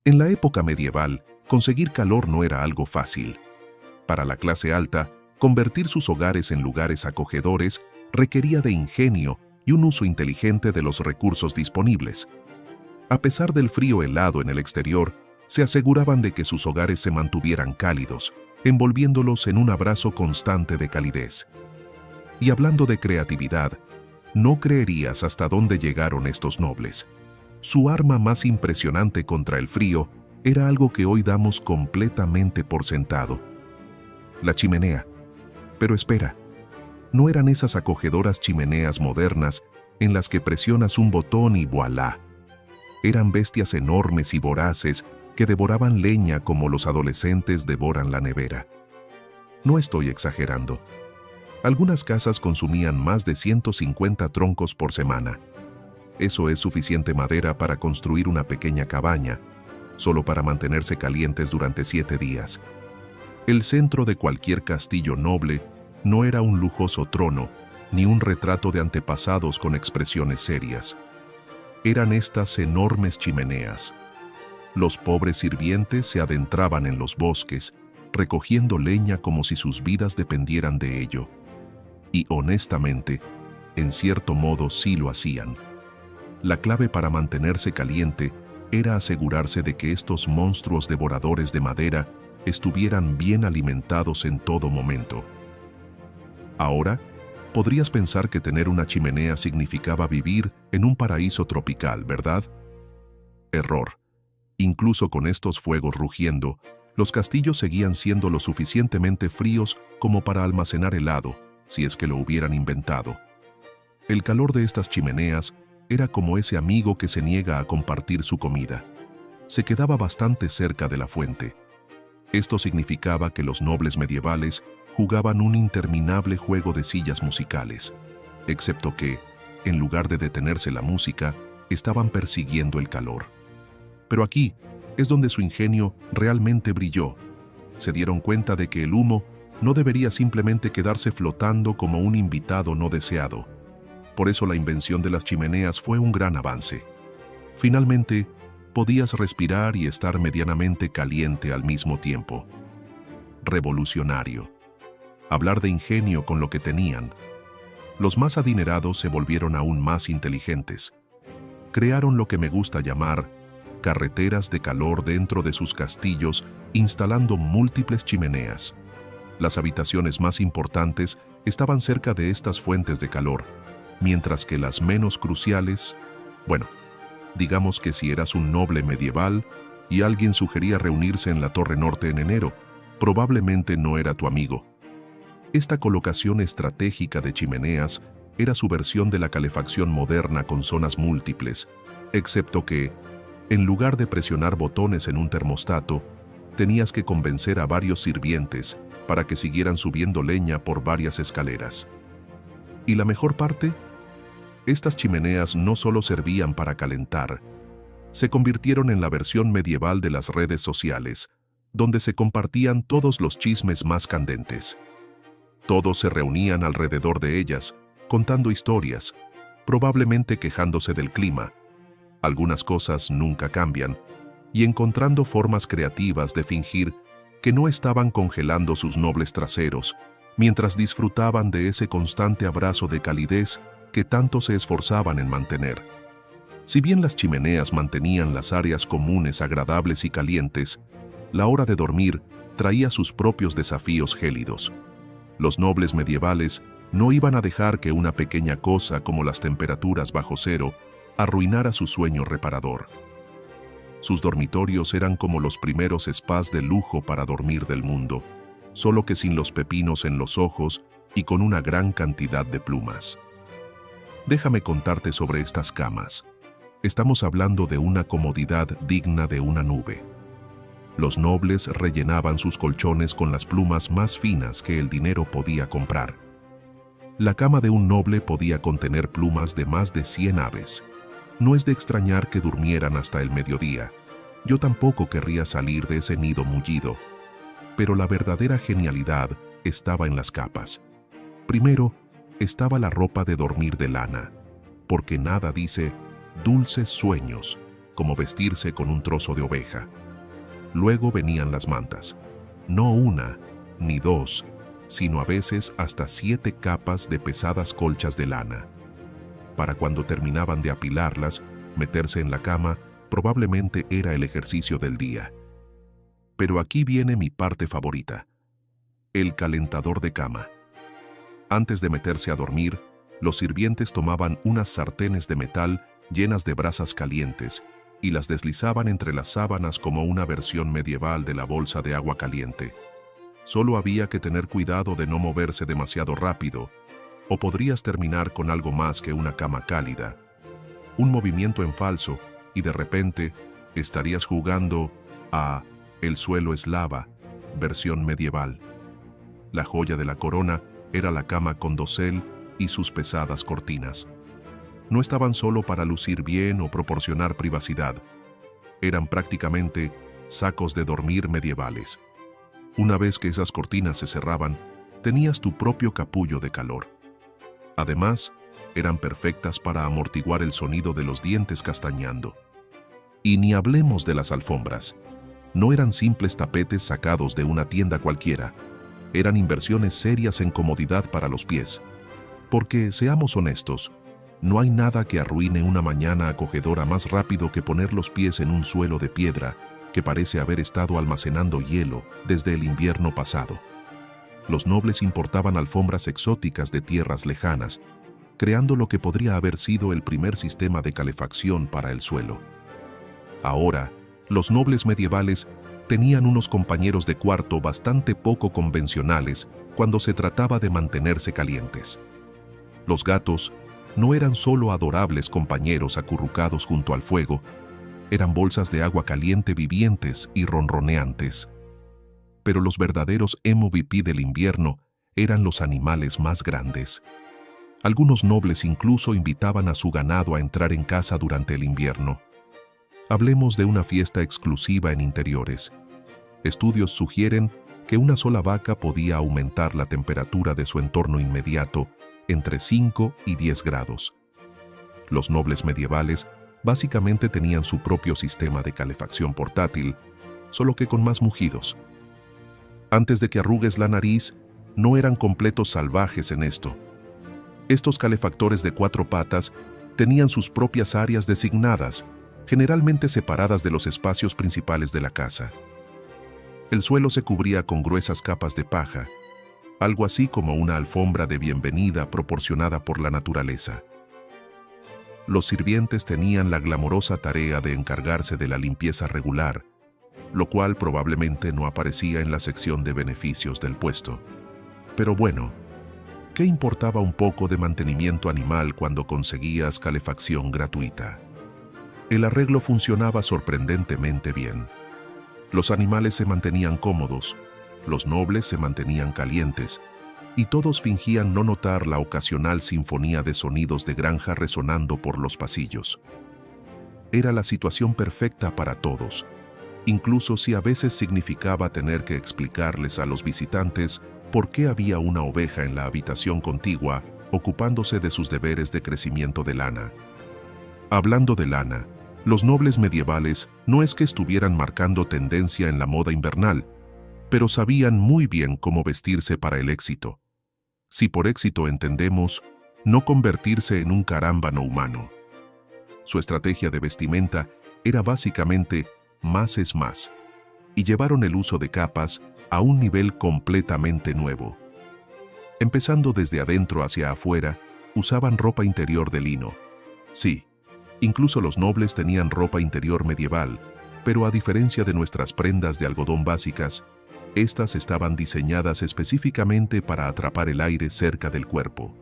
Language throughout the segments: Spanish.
En la época medieval, conseguir calor no era algo fácil. Para la clase alta, convertir sus hogares en lugares acogedores requería de ingenio y un uso inteligente de los recursos disponibles. A pesar del frío helado en el exterior, se aseguraban de que sus hogares se mantuvieran cálidos, envolviéndolos en un abrazo constante de calidez. Y hablando de creatividad, no creerías hasta dónde llegaron estos nobles. Su arma más impresionante contra el frío era algo que hoy damos completamente por sentado: la chimenea. Pero espera, no eran esas acogedoras chimeneas modernas en las que presionas un botón y ¡voilá! Eran bestias enormes y voraces que devoraban leña como los adolescentes devoran la nevera. No estoy exagerando. Algunas casas consumían más de 150 troncos por semana. Eso es suficiente madera para construir una pequeña cabaña, solo para mantenerse calientes durante 7 días. El centro de cualquier castillo noble no era un lujoso trono, ni un retrato de antepasados con expresiones serias. Eran estas enormes chimeneas. Los pobres sirvientes se adentraban en los bosques, recogiendo leña como si sus vidas dependieran de ello. Y honestamente, en cierto modo sí lo hacían. La clave para mantenerse caliente era asegurarse de que estos monstruos devoradores de madera estuvieran bien alimentados en todo momento. Ahora, podrías pensar que tener una chimenea significaba vivir en un paraíso tropical, ¿verdad? Error. Incluso con estos fuegos rugiendo, los castillos seguían siendo lo suficientemente fríos como para almacenar helado, si es que lo hubieran inventado. El calor de estas chimeneas era como ese amigo que se niega a compartir su comida. Se quedaba bastante cerca de la fuente. Esto significaba que los nobles medievales jugaban un interminable juego de sillas musicales, excepto que, en lugar de detenerse la música, estaban persiguiendo el calor. Pero aquí es donde su ingenio realmente brilló. Se dieron cuenta de que el humo no debería simplemente quedarse flotando como un invitado no deseado. Por eso la invención de las chimeneas fue un gran avance. Finalmente, podías respirar y estar medianamente caliente al mismo tiempo. Revolucionario. Hablar de ingenio con lo que tenían. Los más adinerados se volvieron aún más inteligentes. Crearon lo que me gusta llamar carreteras de calor dentro de sus castillos, instalando múltiples chimeneas. Las habitaciones más importantes estaban cerca de estas fuentes de calor, mientras que las menos cruciales, bueno, digamos que si eras un noble medieval y alguien sugería reunirse en la Torre Norte en enero, probablemente no era tu amigo. Esta colocación estratégica de chimeneas era su versión de la calefacción moderna con zonas múltiples, excepto que, en lugar de presionar botones en un termostato, tenías que convencer a varios sirvientes para que siguieran subiendo leña por varias escaleras. ¿Y la mejor parte? Estas chimeneas no solo servían para calentar, se convirtieron en la versión medieval de las redes sociales, donde se compartían todos los chismes más candentes. Todos se reunían alrededor de ellas, contando historias, probablemente quejándose del clima. Algunas cosas nunca cambian, y encontrando formas creativas de fingir que no estaban congelando sus nobles traseros, mientras disfrutaban de ese constante abrazo de calidez que tanto se esforzaban en mantener. Si bien las chimeneas mantenían las áreas comunes agradables y calientes, la hora de dormir traía sus propios desafíos gélidos. Los nobles medievales no iban a dejar que una pequeña cosa como las temperaturas bajo cero arruinara su sueño reparador. Sus dormitorios eran como los primeros spas de lujo para dormir del mundo, solo que sin los pepinos en los ojos y con una gran cantidad de plumas. Déjame contarte sobre estas camas. Estamos hablando de una comodidad digna de una nube. Los nobles rellenaban sus colchones con las plumas más finas que el dinero podía comprar. La cama de un noble podía contener plumas de más de 100 aves. No es de extrañar que durmieran hasta el mediodía. Yo tampoco querría salir de ese nido mullido. Pero la verdadera genialidad estaba en las capas. Primero, estaba la ropa de dormir de lana, porque nada dice dulces sueños como vestirse con un trozo de oveja. Luego venían las mantas. No una, ni dos, sino a veces hasta 7 capas de pesadas colchas de lana. Para cuando terminaban de apilarlas, meterse en la cama probablemente era el ejercicio del día. Pero aquí viene mi parte favorita: el calentador de cama. Antes de meterse a dormir, los sirvientes tomaban unas sartenes de metal llenas de brasas calientes y las deslizaban entre las sábanas como una versión medieval de la bolsa de agua caliente. Solo había que tener cuidado de no moverse demasiado rápido, o podrías terminar con algo más que una cama cálida. Un movimiento en falso y de repente estarías jugando a El suelo es lava, versión medieval. La joya de la corona era la cama con dosel y sus pesadas cortinas. No estaban solo para lucir bien o proporcionar privacidad. Eran prácticamente sacos de dormir medievales. Una vez que esas cortinas se cerraban, tenías tu propio capullo de calor. Además, eran perfectas para amortiguar el sonido de los dientes castañando. Y ni hablemos de las alfombras. No eran simples tapetes sacados de una tienda cualquiera. Eran inversiones serias en comodidad para los pies. Porque, seamos honestos, no hay nada que arruine una mañana acogedora más rápido que poner los pies en un suelo de piedra que parece haber estado almacenando hielo desde el invierno pasado. Los nobles importaban alfombras exóticas de tierras lejanas, creando lo que podría haber sido el primer sistema de calefacción para el suelo. Ahora, los nobles medievales tenían unos compañeros de cuarto bastante poco convencionales cuando se trataba de mantenerse calientes. Los gatos no eran solo adorables compañeros acurrucados junto al fuego, eran bolsas de agua caliente vivientes y ronroneantes. Pero los verdaderos MVP del invierno eran los animales más grandes. Algunos nobles incluso invitaban a su ganado a entrar en casa durante el invierno. Hablemos de una fiesta exclusiva en interiores. Estudios sugieren que una sola vaca podía aumentar la temperatura de su entorno inmediato entre 5 y 10 grados. Los nobles medievales básicamente tenían su propio sistema de calefacción portátil, solo que con más mugidos. Antes de que arrugues la nariz, no eran completos salvajes en esto. Estos calefactores de 4 patas tenían sus propias áreas designadas, generalmente separadas de los espacios principales de la casa. El suelo se cubría con gruesas capas de paja, algo así como una alfombra de bienvenida proporcionada por la naturaleza. Los sirvientes tenían la glamorosa tarea de encargarse de la limpieza regular, lo cual probablemente no aparecía en la sección de beneficios del puesto. Pero bueno, ¿qué importaba un poco de mantenimiento animal cuando conseguías calefacción gratuita? El arreglo funcionaba sorprendentemente bien. Los animales se mantenían cómodos, los nobles se mantenían calientes, y todos fingían no notar la ocasional sinfonía de sonidos de granja resonando por los pasillos. Era la situación perfecta para todos, incluso si a veces significaba tener que explicarles a los visitantes por qué había una oveja en la habitación contigua ocupándose de sus deberes de crecimiento de lana. Hablando de lana, los nobles medievales no es que estuvieran marcando tendencia en la moda invernal, pero sabían muy bien cómo vestirse para el éxito. Si por éxito entendemos, no convertirse en un carámbano humano. Su estrategia de vestimenta era básicamente más es más, y llevaron el uso de capas a un nivel completamente nuevo. Empezando desde adentro hacia afuera, usaban ropa interior de lino. Sí, incluso los nobles tenían ropa interior medieval, pero a diferencia de nuestras prendas de algodón básicas, estas estaban diseñadas específicamente para atrapar el aire cerca del cuerpo.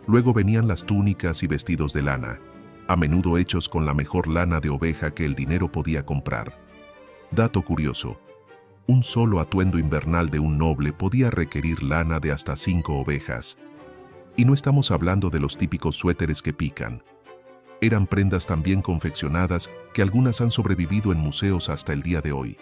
Luego venían las túnicas y vestidos de lana, a menudo hechos con la mejor lana de oveja que el dinero podía comprar. Dato curioso: un solo atuendo invernal de un noble podía requerir lana de hasta 5 ovejas. Y no estamos hablando de los típicos suéteres que pican. Eran prendas tan bien confeccionadas que algunas han sobrevivido en museos hasta el día de hoy.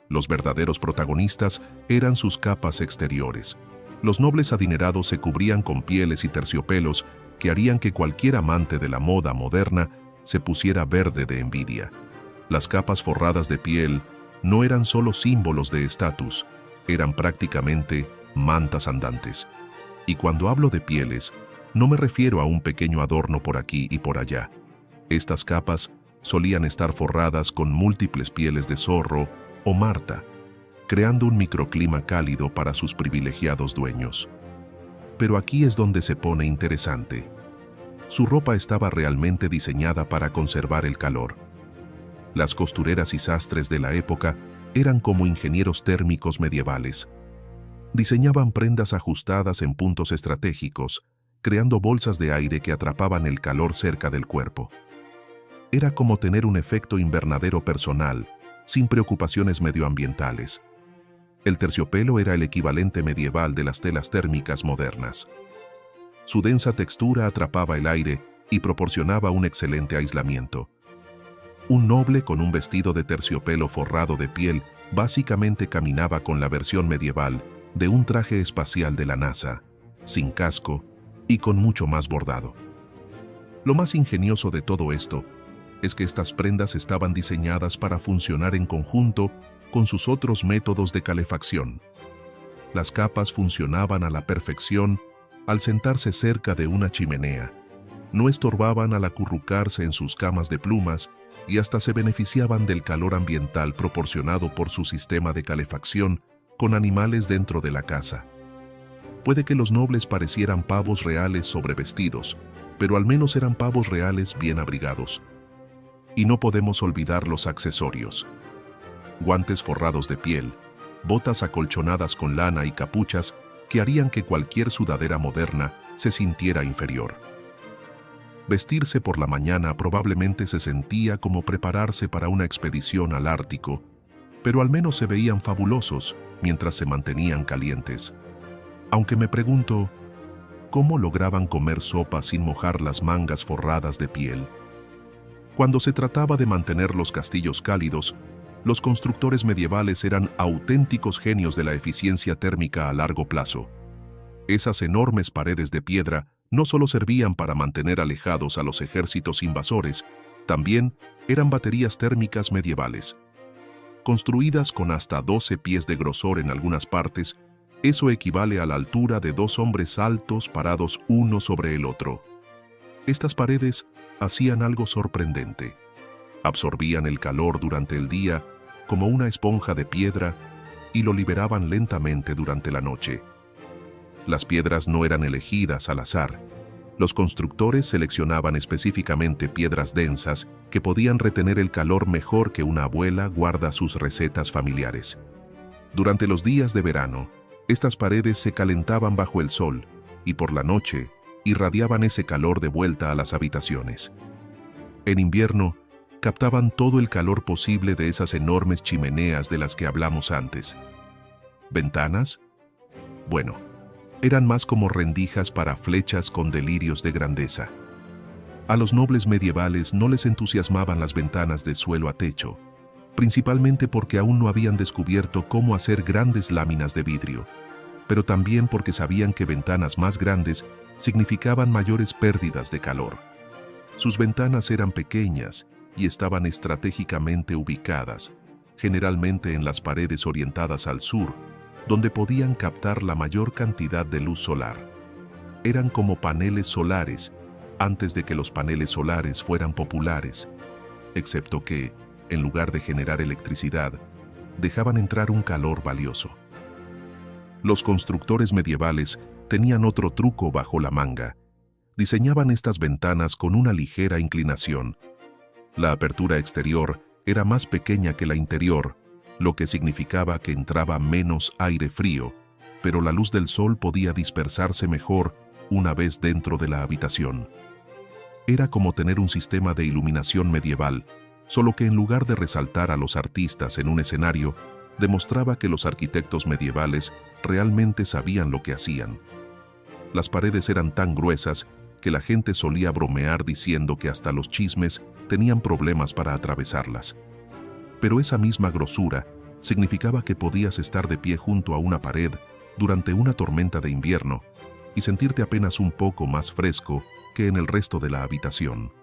Los verdaderos protagonistas eran sus capas exteriores. Los nobles adinerados se cubrían con pieles y terciopelos que harían que cualquier amante de la moda moderna se pusiera verde de envidia. Las capas forradas de piel no eran solo símbolos de estatus, eran prácticamente mantas andantes. Y cuando hablo de pieles, no me refiero a un pequeño adorno por aquí y por allá. Estas capas solían estar forradas con múltiples pieles de zorro o marta, creando un microclima cálido para sus privilegiados dueños. Pero aquí es donde se pone interesante. Su ropa estaba realmente diseñada para conservar el calor. Las costureras y sastres de la época eran como ingenieros térmicos medievales. Diseñaban prendas ajustadas en puntos estratégicos, creando bolsas de aire que atrapaban el calor cerca del cuerpo. Era como tener un efecto invernadero personal, sin preocupaciones medioambientales. El terciopelo era el equivalente medieval de las telas térmicas modernas. Su densa textura atrapaba el aire y proporcionaba un excelente aislamiento. Un noble con un vestido de terciopelo forrado de piel básicamente caminaba con la versión medieval de un traje espacial de la NASA, sin casco y con mucho más bordado. Lo más ingenioso de todo esto es que estas prendas estaban diseñadas para funcionar en conjunto con sus otros métodos de calefacción. Las capas funcionaban a la perfección al sentarse cerca de una chimenea, no estorbaban al acurrucarse en sus camas de plumas y hasta se beneficiaban del calor ambiental proporcionado por su sistema de calefacción con animales dentro de la casa. Puede que los nobles parecieran pavos reales sobrevestidos, pero al menos eran pavos reales bien abrigados. Y no podemos olvidar los accesorios. Guantes forrados de piel, botas acolchonadas con lana y capuchas que harían que cualquier sudadera moderna se sintiera inferior. Vestirse por la mañana probablemente se sentía como prepararse para una expedición al Ártico, pero al menos se veían fabulosos mientras se mantenían calientes. Aunque me pregunto, ¿cómo lograban comer sopa sin mojar las mangas forradas de piel? Cuando se trataba de mantener los castillos cálidos, los constructores medievales eran auténticos genios de la eficiencia térmica a largo plazo. Esas enormes paredes de piedra no solo servían para mantener alejados a los ejércitos invasores, también eran baterías térmicas medievales. Construidas con hasta 12 pies de grosor en algunas partes, eso equivale a la altura de 2 hombres altos parados uno sobre el otro. Estas paredes hacían algo sorprendente. Absorbían el calor durante el día como una esponja de piedra y lo liberaban lentamente durante la noche. Las piedras no eran elegidas al azar. Los constructores seleccionaban específicamente piedras densas que podían retener el calor mejor que una abuela guarda sus recetas familiares. Durante los días de verano, estas paredes se calentaban bajo el sol y por la noche irradiaban ese calor de vuelta a las habitaciones. En invierno, captaban todo el calor posible de esas enormes chimeneas de las que hablamos antes. ¿Ventanas? Bueno, eran más como rendijas para flechas con delirios de grandeza. A los nobles medievales no les entusiasmaban las ventanas de suelo a techo, principalmente porque aún no habían descubierto cómo hacer grandes láminas de vidrio, pero también porque sabían que ventanas más grandes significaban mayores pérdidas de calor. Sus ventanas eran pequeñas y estaban estratégicamente ubicadas, generalmente en las paredes orientadas al sur, donde podían captar la mayor cantidad de luz solar. Eran como paneles solares, antes de que los paneles solares fueran populares, excepto que, en lugar de generar electricidad, dejaban entrar un calor valioso. Los constructores medievales tenían otro truco bajo la manga. Diseñaban estas ventanas con una ligera inclinación. La apertura exterior era más pequeña que la interior, lo que significaba que entraba menos aire frío, pero la luz del sol podía dispersarse mejor una vez dentro de la habitación. Era como tener un sistema de iluminación medieval, solo que en lugar de resaltar a los artistas en un escenario, demostraba que los arquitectos medievales realmente sabían lo que hacían. Las paredes eran tan gruesas que la gente solía bromear diciendo que hasta los chismes tenían problemas para atravesarlas. Pero esa misma grosura significaba que podías estar de pie junto a una pared durante una tormenta de invierno y sentirte apenas un poco más fresco que en el resto de la habitación.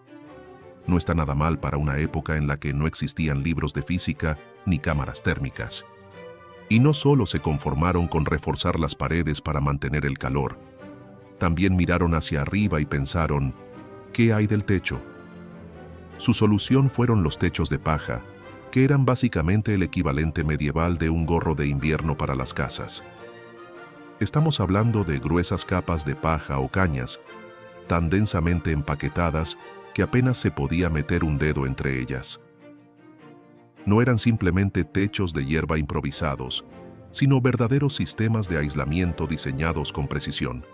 No está nada mal para una época en la que no existían libros de física ni cámaras térmicas. Y no solo se conformaron con reforzar las paredes para mantener el calor, también miraron hacia arriba y pensaron, ¿qué hay del techo? Su solución fueron los techos de paja, que eran básicamente el equivalente medieval de un gorro de invierno para las casas. Estamos hablando de gruesas capas de paja o cañas, tan densamente empaquetadas que apenas se podía meter un dedo entre ellas. No eran simplemente techos de hierba improvisados, sino verdaderos sistemas de aislamiento diseñados con precisión.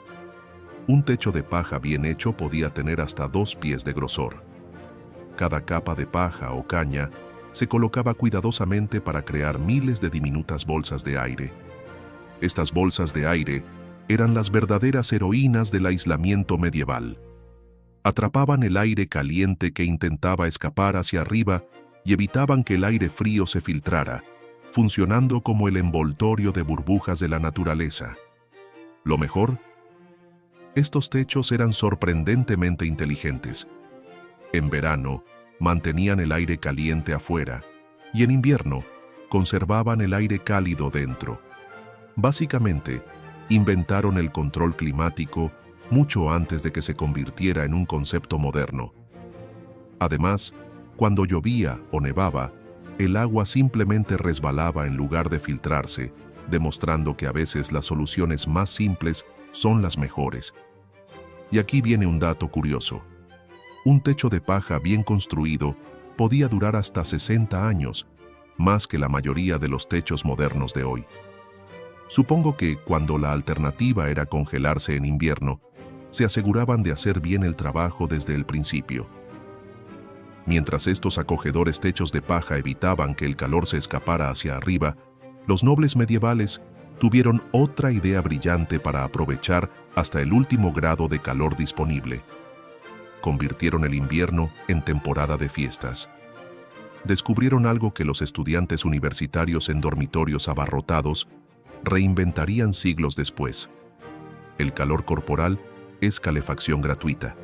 Un techo de paja bien hecho podía tener hasta 2 pies de grosor. Cada capa de paja o caña se colocaba cuidadosamente para crear miles de diminutas bolsas de aire. Estas bolsas de aire eran las verdaderas heroínas del aislamiento medieval. Atrapaban el aire caliente que intentaba escapar hacia arriba y evitaban que el aire frío se filtrara, funcionando como el envoltorio de burbujas de la naturaleza. Lo mejor, estos techos eran sorprendentemente inteligentes. En verano, mantenían el aire caliente afuera y en invierno, conservaban el aire cálido dentro. Básicamente, inventaron el control climático mucho antes de que se convirtiera en un concepto moderno. Además, cuando llovía o nevaba, el agua simplemente resbalaba en lugar de filtrarse, demostrando que a veces las soluciones más simples son las mejores. Y aquí viene un dato curioso. Un techo de paja bien construido podía durar hasta 60 años, más que la mayoría de los techos modernos de hoy. Supongo que cuando la alternativa era congelarse en invierno, se aseguraban de hacer bien el trabajo desde el principio. Mientras estos acogedores techos de paja evitaban que el calor se escapara hacia arriba, los nobles medievales tuvieron otra idea brillante para aprovechar hasta el último grado de calor disponible. Convirtieron el invierno en temporada de fiestas. Descubrieron algo que los estudiantes universitarios en dormitorios abarrotados reinventarían siglos después. El calor corporal es calefacción gratuita.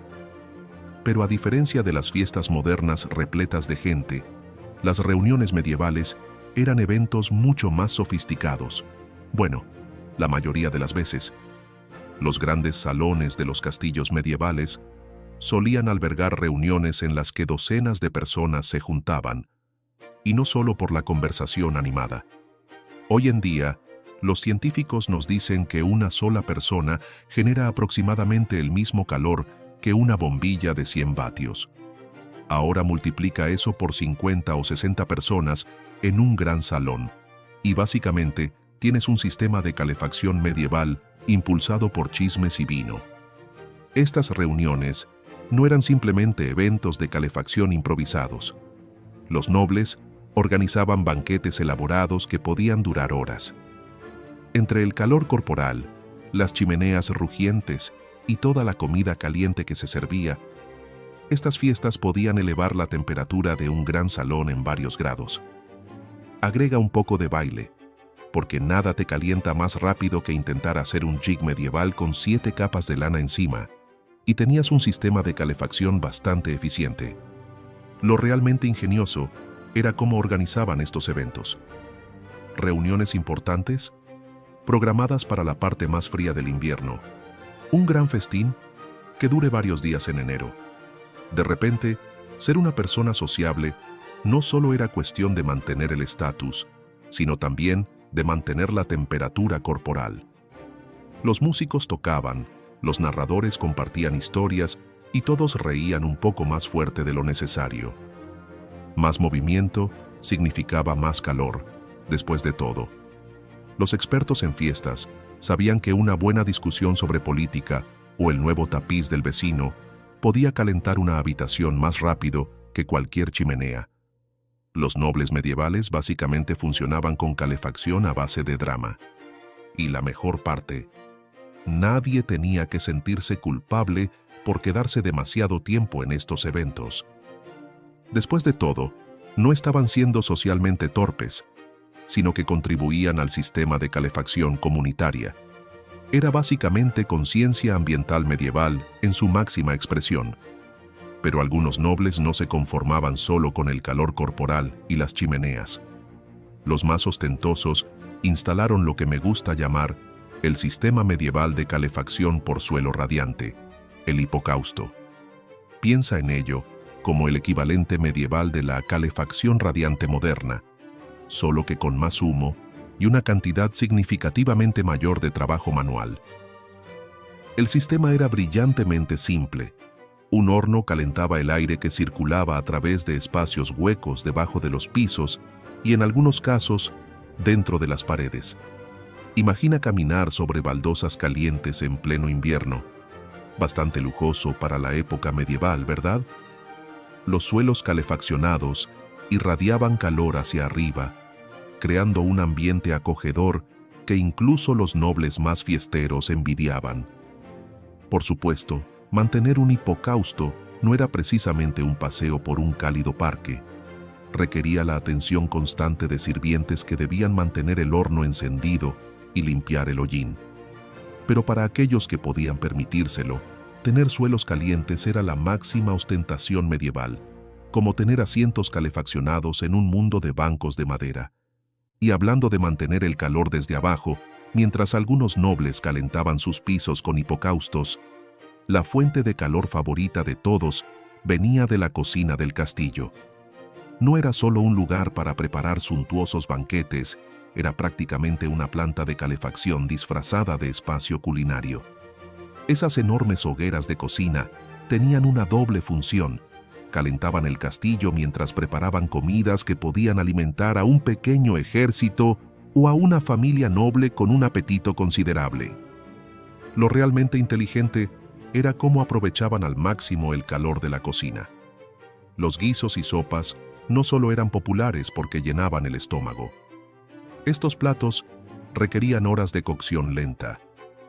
Pero a diferencia de las fiestas modernas repletas de gente, las reuniones medievales eran eventos mucho más sofisticados. Bueno, la mayoría de las veces. Los grandes salones de los castillos medievales solían albergar reuniones en las que docenas de personas se juntaban, y no solo por la conversación animada. Hoy en día, los científicos nos dicen que una sola persona genera aproximadamente el mismo calor que una bombilla de 100 vatios. Ahora multiplica eso por 50 o 60 personas en un gran salón, y básicamente tienes un sistema de calefacción medieval impulsado por chismes y vino. Estas reuniones no eran simplemente eventos de calefacción improvisados. Los nobles organizaban banquetes elaborados que podían durar horas. Entre el calor corporal, las chimeneas rugientes y toda la comida caliente que se servía, estas fiestas podían elevar la temperatura de un gran salón en varios grados. Agrega un poco de baile, porque nada te calienta más rápido que intentar hacer un jig medieval con 7 capas de lana encima, y tenías un sistema de calefacción bastante eficiente. Lo realmente ingenioso era cómo organizaban estos eventos. Reuniones importantes, programadas para la parte más fría del invierno. Un gran festín que dure varios días en enero. De repente, ser una persona sociable no solo era cuestión de mantener el estatus, sino también de mantener la temperatura corporal. Los músicos tocaban, los narradores compartían historias y todos reían un poco más fuerte de lo necesario. Más movimiento significaba más calor, después de todo. Los expertos en fiestas sabían que una buena discusión sobre política o el nuevo tapiz del vecino podía calentar una habitación más rápido que cualquier chimenea. Los nobles medievales básicamente funcionaban con calefacción a base de drama. Y la mejor parte, nadie tenía que sentirse culpable por quedarse demasiado tiempo en estos eventos. Después de todo, no estaban siendo socialmente torpes, sino que contribuían al sistema de calefacción comunitaria. Era básicamente conciencia ambiental medieval en su máxima expresión. Pero algunos nobles no se conformaban solo con el calor corporal y las chimeneas. Los más ostentosos instalaron lo que me gusta llamar el sistema medieval de calefacción por suelo radiante, el hipocausto. Piensa en ello como el equivalente medieval de la calefacción radiante moderna, solo que con más humo y una cantidad significativamente mayor de trabajo manual. El sistema era brillantemente simple. Un horno calentaba el aire que circulaba a través de espacios huecos debajo de los pisos y, en algunos casos, dentro de las paredes. Imagina caminar sobre baldosas calientes en pleno invierno. Bastante lujoso para la época medieval, ¿verdad? Los suelos calefaccionados irradiaban calor hacia arriba, creando un ambiente acogedor que incluso los nobles más fiesteros envidiaban. Por supuesto, mantener un hipocausto no era precisamente un paseo por un cálido parque. Requería la atención constante de sirvientes que debían mantener el horno encendido y limpiar el hollín. Pero para aquellos que podían permitírselo, tener suelos calientes era la máxima ostentación medieval, como tener asientos calefaccionados en un mundo de bancos de madera. Y hablando de mantener el calor desde abajo, mientras algunos nobles calentaban sus pisos con hipocaustos, la fuente de calor favorita de todos venía de la cocina del castillo. No era solo un lugar para preparar suntuosos banquetes, era prácticamente una planta de calefacción disfrazada de espacio culinario. Esas enormes hogueras de cocina tenían una doble función. Calentaban el castillo mientras preparaban comidas que podían alimentar a un pequeño ejército o a una familia noble con un apetito considerable. Lo realmente inteligente era cómo aprovechaban al máximo el calor de la cocina. Los guisos y sopas no solo eran populares porque llenaban el estómago. Estos platos requerían horas de cocción lenta,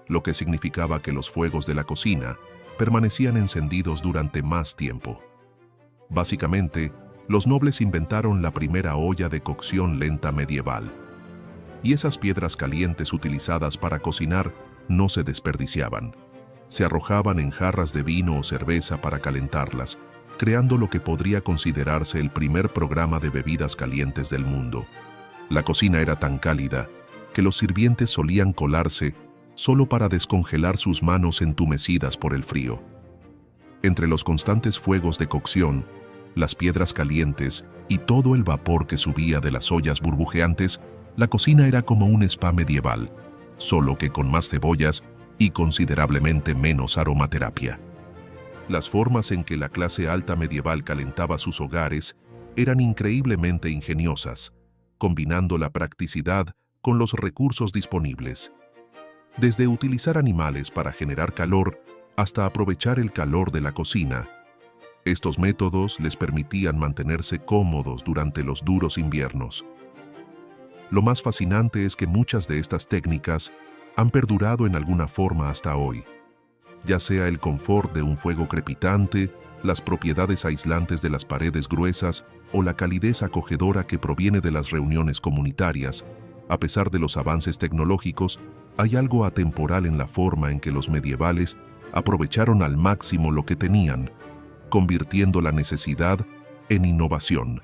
lo que significaba que los fuegos de la cocina permanecían encendidos durante más tiempo. Básicamente, los nobles inventaron la primera olla de cocción lenta medieval. Y esas piedras calientes utilizadas para cocinar no se desperdiciaban. Se arrojaban en jarras de vino o cerveza para calentarlas, creando lo que podría considerarse el primer programa de bebidas calientes del mundo. La cocina era tan cálida que los sirvientes solían colarse solo para descongelar sus manos entumecidas por el frío. Entre los constantes fuegos de cocción, las piedras calientes y todo el vapor que subía de las ollas burbujeantes, la cocina era como un spa medieval, solo que con más cebollas y considerablemente menos aromaterapia. Las formas en que la clase alta medieval calentaba sus hogares eran increíblemente ingeniosas, combinando la practicidad con los recursos disponibles. Desde utilizar animales para generar calor hasta aprovechar el calor de la cocina, estos métodos les permitían mantenerse cómodos durante los duros inviernos. Lo más fascinante es que muchas de estas técnicas han perdurado en alguna forma hasta hoy, ya sea el confort de un fuego crepitante, las propiedades aislantes de las paredes gruesas o la calidez acogedora que proviene de las reuniones comunitarias. A pesar de los avances tecnológicos, hay algo atemporal en la forma en que los medievales aprovecharon al máximo lo que tenían, convirtiendo la necesidad en innovación.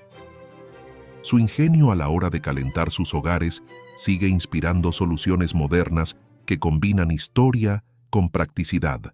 Su ingenio a la hora de calentar sus hogares sigue inspirando soluciones modernas que combinan historia con practicidad.